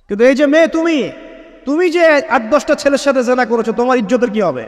কিন্তু এই যে মেয়ে, তুমি যে 8-10টা ছেলের সাথে জেনা করেছো, তোমার ইজ্জতের কি হবে?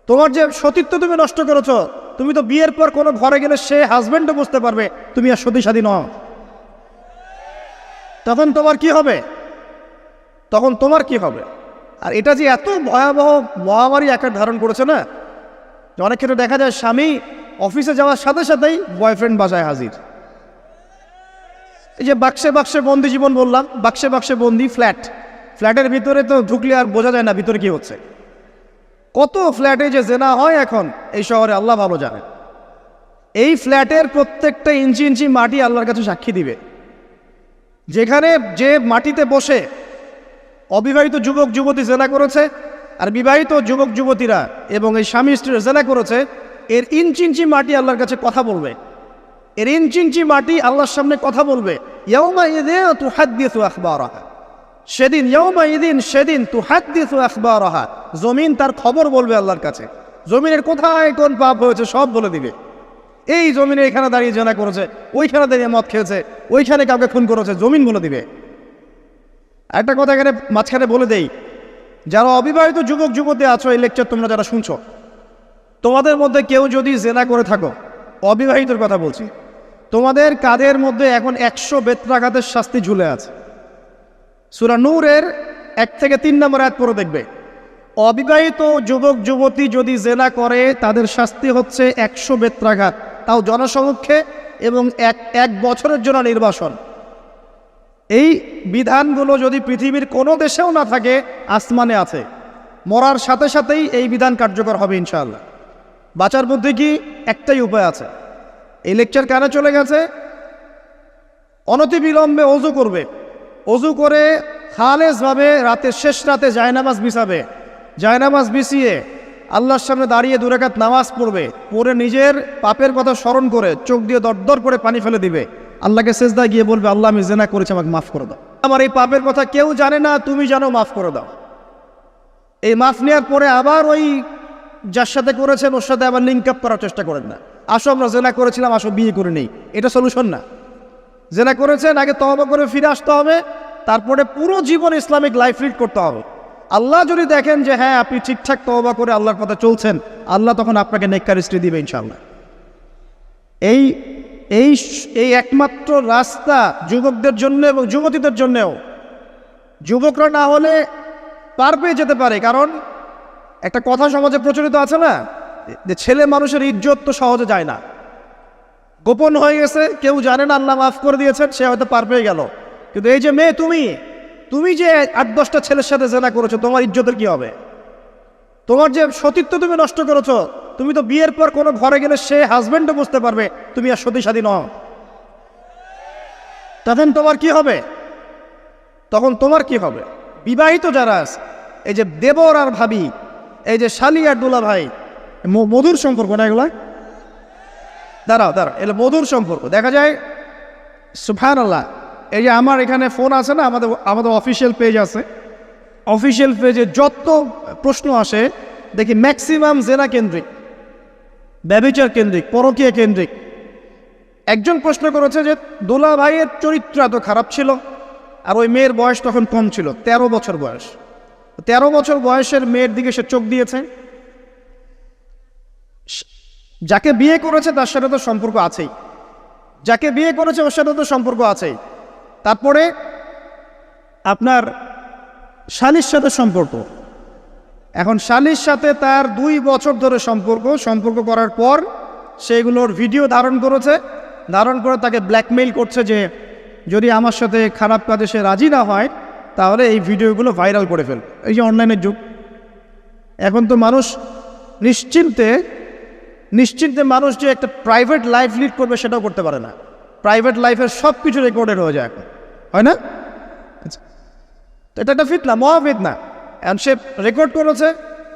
তোমার যে সতীত্ব তুমি নষ্ট করেছো। তুমি তো বিয়ের পর কোনো ঘরে গেলে সে হাজবেন্ডও বুঝতে পারবে তুমি আর সতী সাথী নও। তখন তোমার কি হবে? আর এটা যে এত ভয়াবহ মহামারী আকার ধারণ করেছে না, যে অনেক ক্ষেত্রে দেখা যায় স্বামী অফিসে যাওয়ার সাথে সাথেই বয়ফ্রেন্ড বাসায় হাজির। এই যে বাক্সে বাক্সে বন্দি জীবন বললাম, বাক্সে বাক্সে বন্দি ফ্ল্যাটের ভিতরে তো ঢুকলে আর বোঝা যায় না ভিতরে কি হচ্ছে। কত ফ্ল্যাটে যে জেনা হয় এখন এই শহরে, আল্লাহ ভালো জানেন। এই ফ্ল্যাটের প্রত্যেকটা ইঞ্চি ইঞ্চি মাটি আল্লাহর কাছে সাক্ষী দিবে। যেখানে যে মাটিতে বসে অবিবাহিত যুবক যুবতী জেনা করেছে আর বিবাহিত যুবক যুবতীরা এবং এই স্বামী স্ত্রীরা জেনা করেছে, এর ইঞ্চি ইঞ্চি মাটি আল্লাহর কাছে কথা বলবে। এর ইঞ্চি ইঞ্চি মাটি আল্লাহর সামনে কথা বলবে। ইয়াউমাইযিন তুহাদ্দিসু আখবারাহা, সেদিন তুহাদ্দিসু আখবারাহা, জমিন তার খবর বলবে আল্লাহর কাছে। জমিনের কোথায় কোন পাপ হয়েছে সব বলে দিবে। এই জমিনে এখানে দাঁড়িয়ে জেনা করেছে, ওইখানে দাঁড়িয়ে মদ খেয়েছে, ওইখানে কাউকে খুন করেছে, জমিন বলে দিবে। একটা কথা এখানে মাঝখানে বলে দেই, যারা অবিবাহিত যুবক যুবতী আছো, এই লেকচার তোমরা যারা শুনছো, তোমাদের মধ্যে কেউ যদি জেনা করে থাকো, অবিবাহিতর কথা বলছি, তোমাদের কাঁধের মধ্যে এখন 100 বেত্রাঘাতের শাস্তি ঝুলে আছে। সূরা নূরের 1 থেকে 3 নম্বর আয়াত পড়ে দেখবে, অবিবাহিত যুবক যুবতী যদি জেনা করে তাদের শাস্তি হচ্ছে 100 বেত্রাঘাত, তাও জনসমক্ষে, এবং এক বছরের জন্য নির্বাসন। এই বিধানগুলো যদি পৃথিবীর কোনো দেশেও না থাকে, আসমানে আছে। মরার সাথে সাথেই এই বিধান কার্যকর হবে ইনশাআল্লাহ। বাঁচার মধ্যে কি একটাই উপায় আছে। এই লেকচার কানে চলে গেছে, অনতিবিলম্বে অজু করবে। অজু করে খালেসভাবে রাতের শেষ রাতে জায়নামাজ বিছাবে। জায়নামাজ বিছিয়ে আল্লাহর সামনে দাঁড়িয়ে 2 রাকাত নামাজ পড়বে। পড়ে নিজের পাপের কথা স্মরণ করে চোখ দিয়ে দরদর করে পানি ফেলে দিবে। আল্লাহকে সেজদায় গিয়ে বলবে, আল্লাহ আমি জেনা করেছি, আমাকে মাফ করে দাও। আমার এই পাপের কথা কেউ জানে না, তুমি জানো, মাফ করে দাও। এই মাফ নেওয়ার পরে আবার ওই যার সাথে করেছেন ওর সাথে আবার লিঙ্ক আপ করার চেষ্টা করেন না। আসো আমরা জেনা করেছিলাম, আসো বিয়ে করে নেই, এটা সলিউশন না। জেনা করেছেন, আগে তওবা করে ফিরে আসতে হবে, তারপরে পুরো জীবন ইসলামিক লাইফ লিড করতে হবে। আল্লাহ যদি দেখেন যে হ্যাঁ আপনি ঠিকঠাক তওবা করে আল্লাহর পথে চলছেন, আল্লাহ তখন আপনাকে নেককার স্ত্রী দিবে ইনশাআল্লাহ। এই এই এই একমাত্র রাস্তা যুবকদের জন্য এবং যুবতীদের জন্যও। যুবকরা না হলে পার পেয়ে যেতে পারে, কারণ একটা কথা সমাজে প্রচলিত আছে না, যে ছেলে মানুষের ইজ্জত তো সহজে যায় না, গোপন হয়ে গেছে, কেউ জানে না, আল্লাহ মাফ করে দিয়েছেন, সে হয়তো পার পেয়ে গেল। কিন্তু এই যে মেয়ে, তুমি যে 8-10টা ছেলের সাথে জেনা করেছো, তোমার ইজ্জতের কি হবে? তোমার যে সতীত্ব তুমি নষ্ট করেছো। তুমি তো বিয়ের পর কোনো ঘরে গেলে সে হাজবেন্ডও বুঝতে পারবে তুমি আর সতী সাথী নও। তখন তোমার কি হবে? বিবাহিত যারা আছে, এই যে দেবর আর ভাবি, এই যে শালি আর দুলা ভাই, মধুর সম্পর্ক না এগুলা? দাঁড়াও, এগুলো মধুর সম্পর্ক। দেখা যায় সুবহানাল্লাহ, এই যে আমার এখানে ফোন আছে না, আমাদের অফিসিয়াল পেজ আছে, অফিসিয়াল পেজে যত প্রশ্ন আসে দেখি ম্যাক্সিমাম জেনা কেন্দ্রিক, ব্যভিচার কেন্দ্রিক, পরকীয়া কেন্দ্রিক। একজন প্রশ্ন করেছে যে দোলা ভাইয়ের চরিত্র এত খারাপ ছিল, আর ওই মেয়ের বয়স তখন কম ছিল, 13 বছর বয়স। 13 বছর বয়সের মেয়ের দিকে সে চোখ দিয়েছে। যাকে বিয়ে করেছে তার সাথে তো সম্পর্ক আছেই, যাকে বিয়ে করেছে ওর সাথে তো সম্পর্ক আছেই। তারপরে আপনার শালির সাথে সম্পর্ক। এখন শালির সাথে তার 2 বছর ধরে সম্পর্ক করার পর সেগুলোর ভিডিও ধারণ করে তাকে ব্ল্যাকমেইল করছে যে যদি আমার সাথে খারাপ কাজে সে রাজি না হয় তাহলে এই ভিডিওগুলো ভাইরাল করে ফেলবে। এই যে অনলাইনের যুগ, এখন তো মানুষ নিশ্চিন্তে মানুষ যে একটা প্রাইভেট লাইফ লিড করবে সেটাও করতে পারে না। প্রাইভেট লাইফের সব কিছু রেকর্ডেড হয়ে যায় এখন, হয় না? তো এটা একটা ফিতনা, মহাফিতনা। এখন সে রেকর্ড করেছে,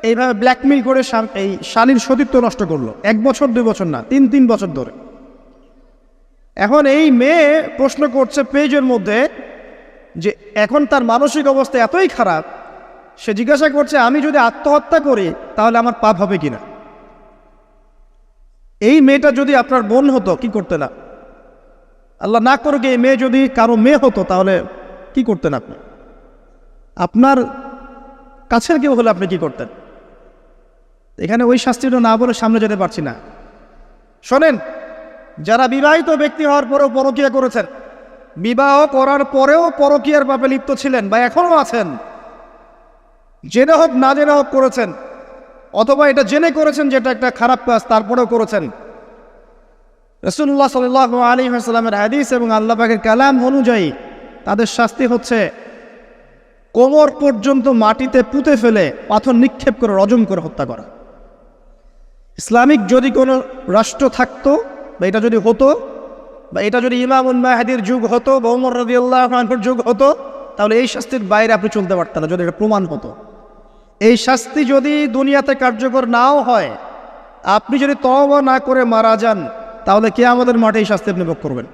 এইভাবে ব্ল্যাকমেইল করে এই শালীর সতীত্ব নষ্ট করলো। 1 বছর 2 বছর না, 3 বছর ধরে। এখন এই মেয়ে প্রশ্ন করছে পেজের মধ্যে যে এখন তার মানসিক অবস্থা এতই খারাপ, সে জিজ্ঞাসা করছে আমি যদি আত্মহত্যা করি তাহলে আমার পাপ হবে কিনা। এই মেয়েটা যদি আপনার বোন হতো কি করতে না? আল্লাহ না করুক, এই মেয়ে যদি কারো মেয়ে হতো তাহলে কি করতেন আপনি? আপনার কাছের কেউ হলে আপনি কি করতেন? এখানে ওই শাস্তিটা না বলে সামনে যেতে পারছি না। শোনেন, যারা বিবাহিত ব্যক্তি হওয়ার পরেও পরকীয়া করেছেন, বিবাহ করার পরেও পরকীয়ার পাপে লিপ্ত ছিলেন বা এখনও আছেন, জেনে হোক না জেনে হোক করেছেন, অথবা এটা জেনে করেছেন যেটা একটা খারাপ কাজ তারপরেও করেছেন, রাসূলুল্লাহ সাল্লাল্লাহু আলাইহি ওয়াসাল্লামের হাদিস এবং আল্লাহ পাকের কালাম অনুযায়ী তাদের শাস্তি হচ্ছে কোমর পর্যন্ত মাটিতে পুঁতে ফেলে পাথর নিক্ষেপ করে রজম করে হত্যা করা। ইসলামিক যদি কোনো রাষ্ট্র থাকতো বা এটা যদি হতো, বা এটা যদি ইমামুল মাহদির যুগ হতো বা ওমর রাদিয়াল্লাহু আনহুর যুগ হতো, তাহলে এই শাস্তির বাইরে আপনি চলতে পারতেন না যদি এটা প্রমাণ হতো। এই শাস্তি যদি দুনিয়াতে কার্যকর নাও হয়, আপনি যদি তওবা না করে মারা যান, তাহলে কিয়ামতের মাঠে এই শাস্তি আপনি ভোগ করবেন।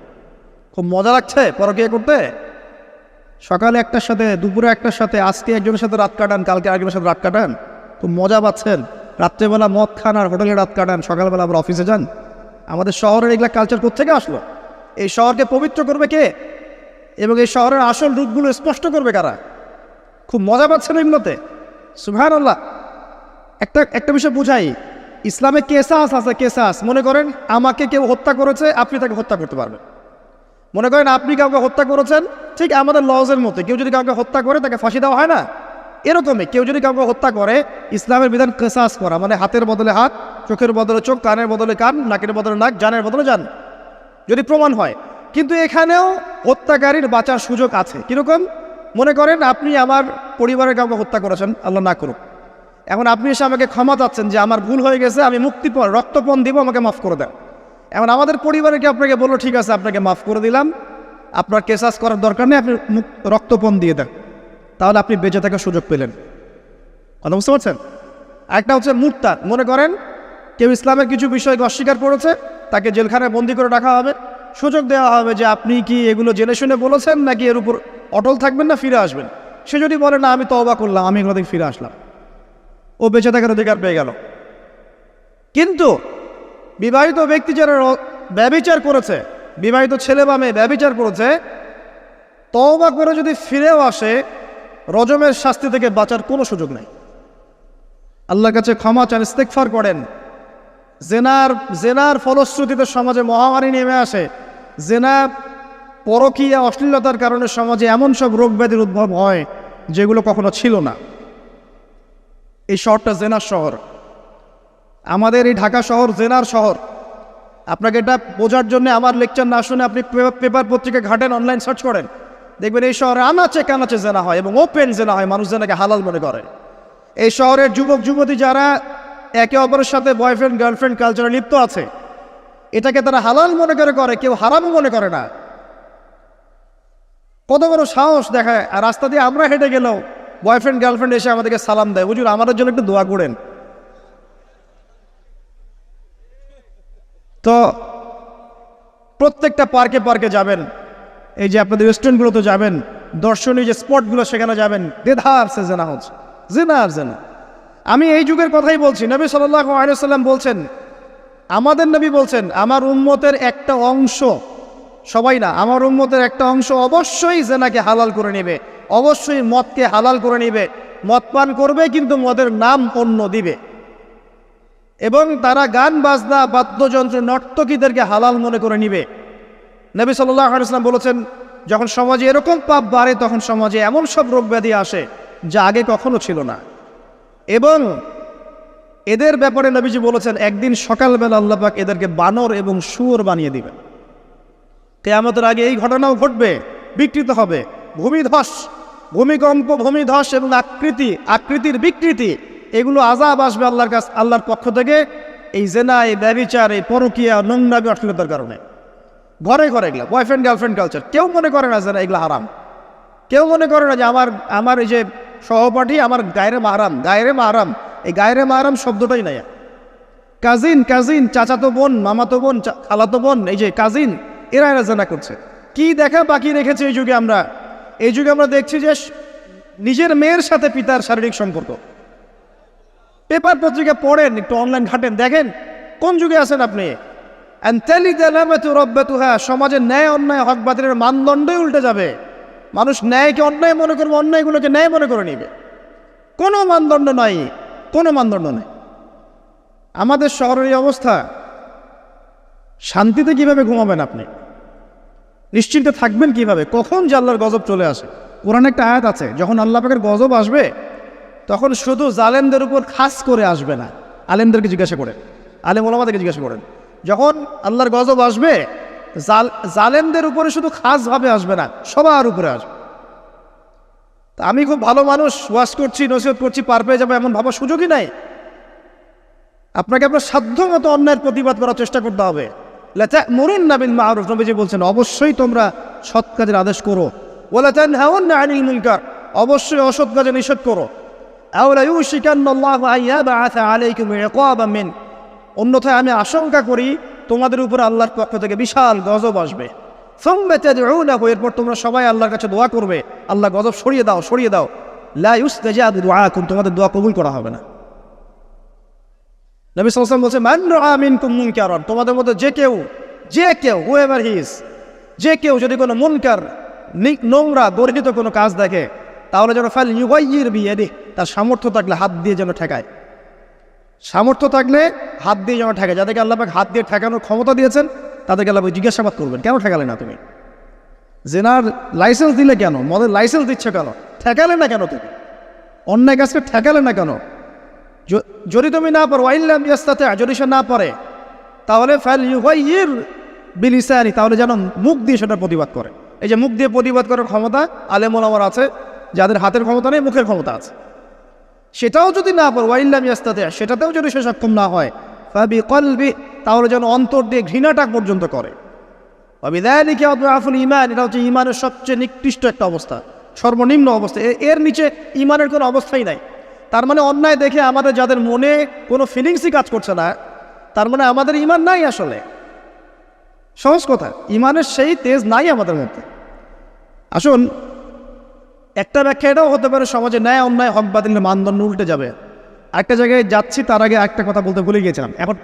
খুব মজা লাগছে পরকীয়া করতে। সকালে একটার সাথে, দুপুরে একটার সাথে, আজকে একজনের সাথে রাত কাটান, কালকে আরেকজনের সাথে রাত কাটান, খুব মজা পাচ্ছেন। রাত্রেবেলা মদ খান আর হোটেলে রাত কাটান, সকালবেলা আবার অফিসে যান। আমাদের শহরের এগুলা কালচার কোত্থেকে আসলো? এই শহরকে পবিত্র করবে কে এবং এই শহরের আসল রূপগুলো স্পষ্ট করবে কারা? খুব মজা পাচ্ছেন এগুলোতে। সুবহানাল্লাহ। একটা বিষয় বুঝাই, ইসলামে কেসাস আছে, কেসাস। মনে করেন আমাকে কেউ হত্যা করেছে, আপনি তাকে হত্যা করতে পারবেন। মনে করেন আপনি কাউকে হত্যা করেছেন, ঠিক আমাদের লজের মতো কেউ যদি কাউকে হত্যা করে তাকে ফাঁসি দেওয়া হয় না, এরকমই কেউ যদি কাউকে হত্যা করে, ইসলামের বিধান কেসাস করা, মানে হাতের বদলে হাত, চোখের বদলে চোখ, কানের বদলে কান, নাকের বদলে নাক, জানের বদলে জান, যদি প্রমাণ হয়। কিন্তু এখানেও হত্যাকারীর বাঁচার সুযোগ আছে। কীরকম? মনে করেন আপনি আমার পরিবারের কাউকে হত্যা করেছেন, আল্লাহ না করুক। এখন আপনি এসে আমাকে ক্ষমা চাচ্ছেন যে আমার ভুল হয়ে গেছে, আমি মুক্তিপণ, রক্তপণ দিব, আমাকে মাফ করে দেন। এখন আমাদের পরিবারকে আপনাকে বললো ঠিক আছে আপনাকে মাফ করে দিলাম, আপনার কেসাস করার দরকার নেই, আপনি রক্তপণ দিয়ে দেন, তাহলে আপনি বেঁচে থাকার সুযোগ পেলেন। কথা বুঝতে পারছেন? একটা হচ্ছে মুরতাদ। মনে করেন কেউ ইসলামের কিছু বিষয়কে অস্বীকার করেছে, তাকে জেলখানায় বন্দি করে রাখা হবে, সুযোগ দেওয়া হবে যে আপনি কি এগুলো জেনে শুনে বলেছেন নাকি এর উপর অটল থাকবেন না ফিরে আসবেন। সে যদি বলে না আমি তওবা করলাম, আমি এগুলো থেকে ফিরে আসলাম, ও বেঁচে থাকার অধিকার পেয়ে গেল। কিন্তু বিবাহিত ব্যক্তি যারা ব্যভিচার করেছে, বিবাহিত ছেলে বা মেয়ে ব্যভিচার করেছে, তওবা করে যদি ফিরেও আসে, রজমের শাস্তি থেকে বাঁচার কোনো সুযোগ নেই। আল্লাহর কাছে ক্ষমা চান, ইস্তেগফার করেন। জেনার ফলশ্রুতিতে সমাজে মহামারী নেমে আসে। জেনা, পরকীয়া, অশ্লীলতার কারণে সমাজে এমন সব রোগ ব্যাধির উদ্ভব হয় যেগুলো কখনো ছিল না। এই শহরটা জেনার শহর। আমাদের এই ঢাকা শহর জেনার শহর। আপনাকে এটা বোঝার জন্য আমার লেকচার না শুনে আপনি পেপার পত্রিকা ঘাটেন, অনলাইন সার্চ করেন, দেখবেন এই শহরে আনাচে কানাচে জেনা হয় এবং ওপেন জেনা হয়, মানুষ জেনাকে হালাল মনে করে। এই শহরের যুবক যুবতী যারা একে অপরের সাথে বয়ফ্রেন্ড গার্লফ্রেন্ড কালচারে লিপ্ত আছে, এটাকে তারা হালাল মনে করে, কেউ হারাম মনে করে না। কত বড় সাহস দেখায়। আর রাস্তা দিয়ে আমরা হেঁটে গেলেও বয়ফ্রেন্ড গার্লফ্রেন্ড এসে আমাদেরকে সালাম দেয়, হুজুর আমাদের জন্য একটু দোয়া করেন। তো প্রত্যেকটা পার্কে পার্কে যাবেন, এই যে আপনাদের রেস্টুরেন্টগুলোতে যাবেন, দর্শনীয় যে স্পটগুলো সেখানে যাবেন, দেধার সে জেনা হচ্ছে, জেনা আর জেনা। আমি এই যুগের কথাই বলছি। নবী সাল্লাল্লাহু আলাইহি ওয়াসাল্লাম বলছেন, আমাদের নবী বলছেন, আমার উম্মতের একটা অংশ, সবাই না, আমার উম্মতের একটা অংশ অবশ্যই জেনাকে হালাল করে নেবে, অবশ্যই মদকে হালাল করে নেবে, মদ পান করবে কিন্তু মদের নাম অন্য দিবে, এবং তারা গান বাজনা বাদ্যযন্ত্র নর্তকীদেরকে হালাল মনে করে নিবে। নবী সাল্লাল্লাহু আলাইহি ওয়াসাল্লাম বলেছেন, যখন সমাজে এরকম পাপ বাড়ে তখন সমাজে এমন সব রোগ ব্যাধি আসে যা আগে কখনো ছিল না। এবং এদের ব্যাপারে নবীজি বলেছেন, একদিন সকালবেলা আল্লাহ পাক এদেরকে বানর এবং শুয়োর বানিয়ে দিবেন। কিয়ামতের আগে এই ঘটনাও ঘটবে, বিকৃত হবে। ভূমিধস, ভূমিকম্প, ভূমিধস এবং আকৃতির বিকৃতি, এগুলো আযাব আসবে আল্লাহর পক্ষ থেকে, এই জেনা, এই ব্যভিচার, এই পরকীয়া, নোংরামি, অশ্লীলতার কারণে। ঘরে ঘরে এগুলা বয়ফ্রেন্ড গার্লফ্রেন্ড কালচার। কেউ মনে করে না যে এগুলো হারাম, কেউ মনে করে না যে আমার এই যে সহপাঠী আমার গায়রে মাহরাম। এই গায়রে মাহরাম শব্দটাই নাই। কাজিন, চাচাতো বোন, মামাতো বোন, খালাতো বোন, এই যে কাজিন, এরা জেনা করছে। কি দেখা বাকি রেখেছে এই যুগে আমরা দেখছি যে নিজের মেয়ের সাথে পিতার শারীরিক সম্পর্ক। পেপার পত্রিকা পড়েন, একটু অনলাইন ঘাটেন, দেখেন কোন যুগে আছেন আপনি। সমাজের ন্যায় অন্যায় হক বাতিলের মানদণ্ডই উল্টে যাবে। মানুষ ন্যায়কে অন্যায় মনে করবে, অন্যায়গুলোকে ন্যায় মনে করে নিবে। কোনো মানদণ্ড নাই, কোনো মানদণ্ড নেই। আমাদের শহরের এই অবস্থা, শান্তিতে কিভাবে ঘুমাবেন আপনি? নিশ্চিন্তে থাকবেন কিভাবে? কখন যে আল্লাহর গজব চলে আসে। কোরআনে একটা আয়াত আছে, যখন আল্লাহ পাকের গজব আসবে তখন শুধু জালেমদের উপর খাস করে আসবে না। আলেমদেরকে জিজ্ঞাসা করেন, আলেম ওলামাদেরকে জিজ্ঞাসা করেন, যখন আল্লাহর গজব আসবে জালেমদের উপরে শুধু খাসভাবে আসবে না, সবার উপরে আসবে। তা আমি খুব ভালো মানুষ, ওয়াজ করছি, নসিহত করছি, পার পেয়ে যাবো এমন ভাবার সুযোগই নাই। আপনাকে আপনার সাধ্য মতো অন্যায়ের প্রতিবাদ করার চেষ্টা করতে হবে। লাতা'মুরুন্না বিল মা'রুফ, নবীজি বলছেন অবশ্যই তোমরা সৎ কাজের আদেশ করো। ওয়ালা তানহাউন্না আনিল মুনকার, অবশ্যই অসৎ কাজে নিষেধ করো। আও লা ইউশিকান্নাল্লাহু আন ইয়াবআসা আলাইকুম ইকাবাম মিন, অন্যথায় আমি আশঙ্কা করি তোমাদের উপরে আল্লাহর পক্ষ থেকে বিশাল গজব আসবে। সুম্মা তাদউনাহু, এরপর তোমরা সবাই আল্লাহর কাছে দোয়া করবে, আল্লাহ গজব সরিয়ে দাও, সরিয়ে দাও। লা ইউস্তাজাবু দুআকুম, তোমাদের দোয়া কবুল করা হবে না। নবী সাল্লাল্লাহু আলাইহি ওয়াসাল্লাম বলছে মান রাআ মিনকুম মুনকারান, তোমাদের মধ্যে যে কেউ হুএভার হি ইজ, যে কেউ যদি কোনো মুনকার, নোংরা গর্হিত কোনো কাজ দেখে, তাহলে যেন ফাল ইউগাইয়ির বিয়াদিহি, তার সামর্থ্য থাকলে হাত দিয়ে যেন ঠেকায়। সামর্থ্য থাকলে হাত দিয়ে যেন ঠেকায়। যাদেরকে আল্লাহ পাক হাত দিয়ে ঠেকানোর ক্ষমতা দিয়েছেন তাদেরকে আল্লাহ পাক জিজ্ঞাসাবাদ করবেন, কেন ঠেকালে না তুমি? জেনার লাইসেন্স দিলে কেন? মদের লাইসেন্স দিচ্ছে কেন? ঠেকালে না কেন তুমি? অন্যায় কাজকে ঠেকালে না কেন? যদি তুমি না পারো, ওয়াইল্লাম ইয়াস্তাতি, যদি সে না পারে, তাহলে ফাল ইউগাইয়ির বিলিসানি, তাহলে যেন মুখ দিয়ে সেটা প্রতিবাদ করে। এই যে মুখ দিয়ে প্রতিবাদ করার ক্ষমতা আলেম ওলামার আছে, যাদের হাতের ক্ষমতা নেই, মুখের ক্ষমতা আছে। সেটাও যদি না পারো, ওয়াইল্লাম ইয়াস্তাতি, সেটাতেও যদি সে সক্ষম না হয়, ফাবিকলবি, তাহলে যেন অন্তর দিয়ে ঘৃণাটা পর্যন্ত করে। ওয়াবিযালিকা আদআফুল ঈমান, এটা হচ্ছে ঈমানের সবচেয়ে নিকৃষ্ট একটা অবস্থা, সর্বনিম্ন অবস্থা। এর নিচে ঈমানের কোনো অবস্থাই নাই। তার মানে অন্যায় দেখে আমাদের যাদের মনে কোনো ফিলিংসই কাজ করছে না, তার মানে আমাদের ঈমান নাই আসলে। সহজ কথা, ঈমানের সেই তেজ নাই আমাদের মধ্যে। আসুন, একটা ব্যাখ্যা এটাও হতে পারে সমাজে ন্যায় অন্যায় হক বাতিলের মানদণ্ড উল্টে যাবে। একটা জায়গায় যাচ্ছি, তার আগে একটা কথা বলতে ভুলে গিয়েছিলাম। এখন